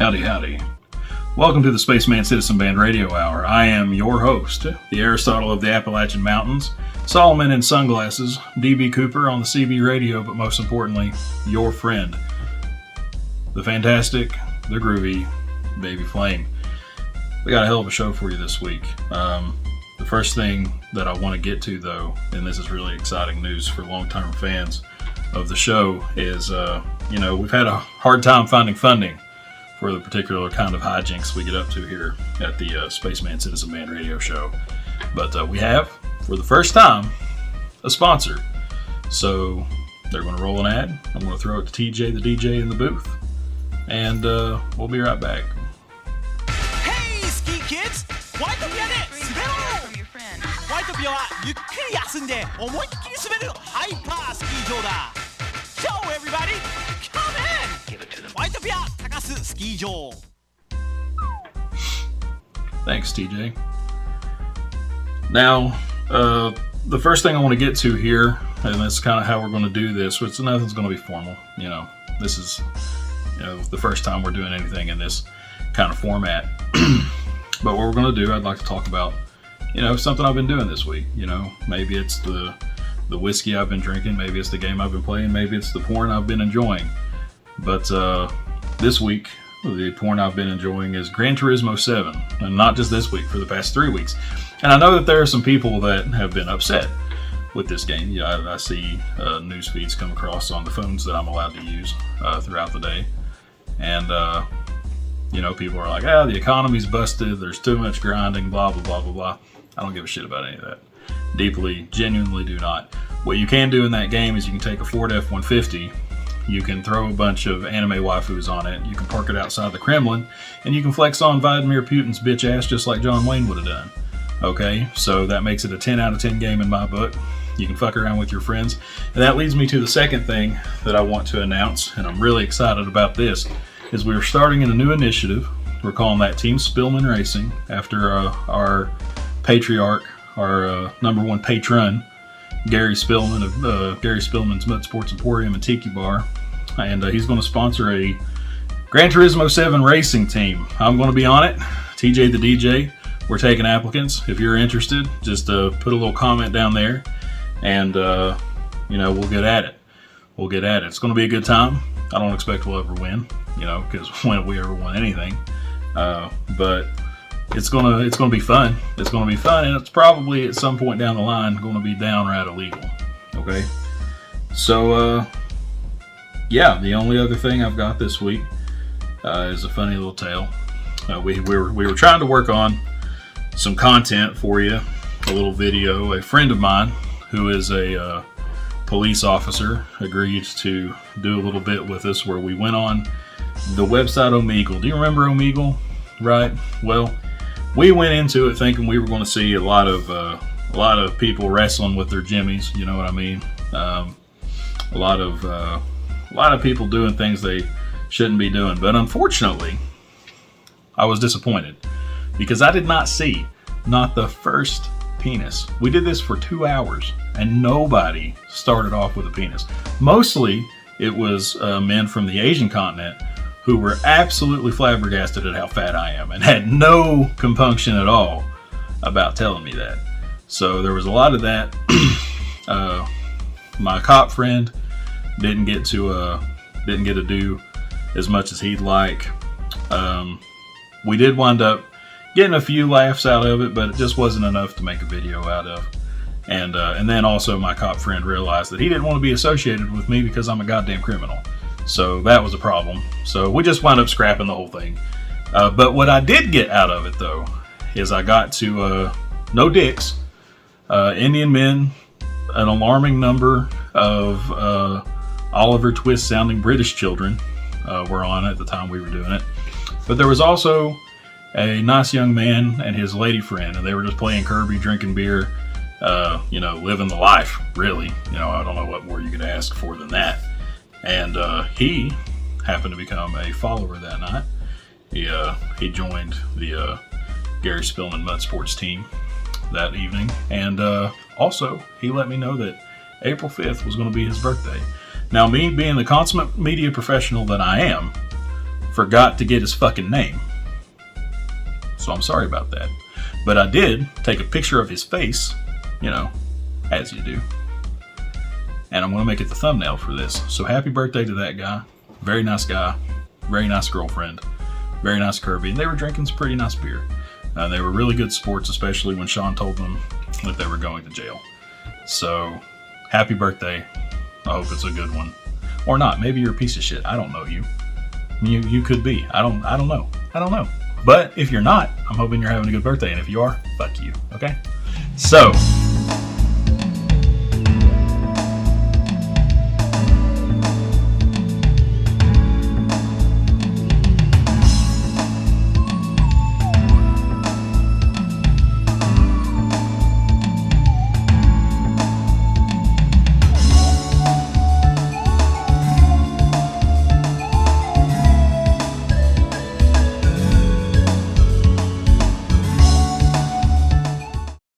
Howdy, howdy. Welcome to the Spaceman Citizen Band Radio Hour. I am your host, the Aristotle of the Appalachian Mountains, Solomon in sunglasses, DB Cooper on the CB radio, but most importantly, your friend, the fantastic, the groovy, Baby Flame. We got a hell of a show for you this week. The first thing that I want to get to, though, and this is really exciting news for long-term fans of the show, is, we've had a hard time finding funding for the particular kind of hijinks we get up to here at the Spaceman Citizen Band Radio Show. But we have, for the first time, a sponsor. So they're going to roll an ad. I'm going to throw it to TJ, the DJ in the booth. And we'll be right back. Hey, ski kids! ホワイトピアで滑ろう！ホワイトピアはゆっくり休んで思いっきり滑るハイパースキー場だ。Yo, everybody! Come in! ホワイトピア高須スキー場。Thanks, TJ. Now, the first thing I want to get to here, and that's kind of how we're going to do this, which nothing's going to be formal. This is the first time we're doing anything in this kind of format. But what we're going to do, I'd like to talk about, something I've been doing this week. Maybe it's the whiskey I've been drinking, maybe it's the game I've been playing, maybe it's the porn I've been enjoying. But this week, the porn I've been enjoying is Gran Turismo 7, and not just this week, for the past 3 weeks. And I know that there are some people that have been upset with this game. I see news feeds come across on the phones that I'm allowed to use throughout the day. And, people are like, the economy's busted, there's too much grinding, blah, blah, blah, blah, blah. I don't give a shit about any of that. Deeply, genuinely do not. What you can do in that game is you can take a Ford F-150, you can throw a bunch of anime waifus on it, you can park it outside the Kremlin, and you can flex on Vladimir Putin's bitch ass just like John Wayne would have done. Okay, so that makes it a 10 out of 10 game in my book. You can fuck around with your friends. And that leads me to the second thing that I want to announce, and I'm really excited about this, is we're starting in a new initiative. We're calling that Team Spillman Racing, after our patriarch, our number one patron, Gary Spillman of Gary Spillman's Mud Sports Emporium and Tiki Bar. And he's going to sponsor a Gran Turismo 7 racing team. I'm going to be on it. TJ the DJ. We're taking applicants. If you're interested, just put a little comment down there, and we'll get at it. It's going to be a good time. I don't expect we'll ever win, because when have we ever won anything? But it's gonna be fun. It's gonna be fun, and it's probably at some point down the line going to be downright illegal. Okay. So the only other thing I've got this week is a funny little tale. We were trying to work on some content for you, a little video. A friend of mine who is a police officer agreed to do a little bit with us, where we went on the website Omegle. Do you remember Omegle? Right? Well, we went into it thinking we were going to see a lot of people wrestling with their jimmies. You know what I mean? A lot of people doing things they shouldn't be doing. But unfortunately, I was disappointed, because I did not see not the first penis. We did this for 2 hours, and nobody started off with a penis. Mostly, it was men from the Asian continent who were absolutely flabbergasted at how fat I am, and had no compunction at all about telling me that. So there was a lot of that. My cop friend didn't get to do as much as he'd like. We did wind up getting a few laughs out of it, but it just wasn't enough to make a video out of. And then also my cop friend realized that he didn't want to be associated with me because I'm a goddamn criminal. So that was a problem. So we just wound up scrapping the whole thing. But what I did get out of it, though, is I got to no dicks, Indian men, an alarming number of Oliver Twist sounding British children were on at the time we were doing it. But there was also a nice young man and his lady friend, and they were just playing Kirby, drinking beer, living the life, really. I don't know what more you could ask for than that. And he happened to become a follower that night. He joined the Gary Spillman Mud Sports team that evening, and also he let me know that April 5th was going to be his birthday. Now, me being the consummate media professional that I am, forgot to get his fucking name. So I'm sorry about that. But I did take a picture of his face, you know, as you do. And I'm going to make it the thumbnail for this. So happy birthday to that guy. Very nice guy. Very nice girlfriend. Very nice Kirby. And they were drinking some pretty nice beer. They were really good sports, especially when Sean told them that they were going to jail. So happy birthday. I hope it's a good one. Or not. Maybe you're a piece of shit. I don't know you. You could be. I don't know. I don't know. But if you're not, I'm hoping you're having a good birthday. And if you are, fuck you. Okay? So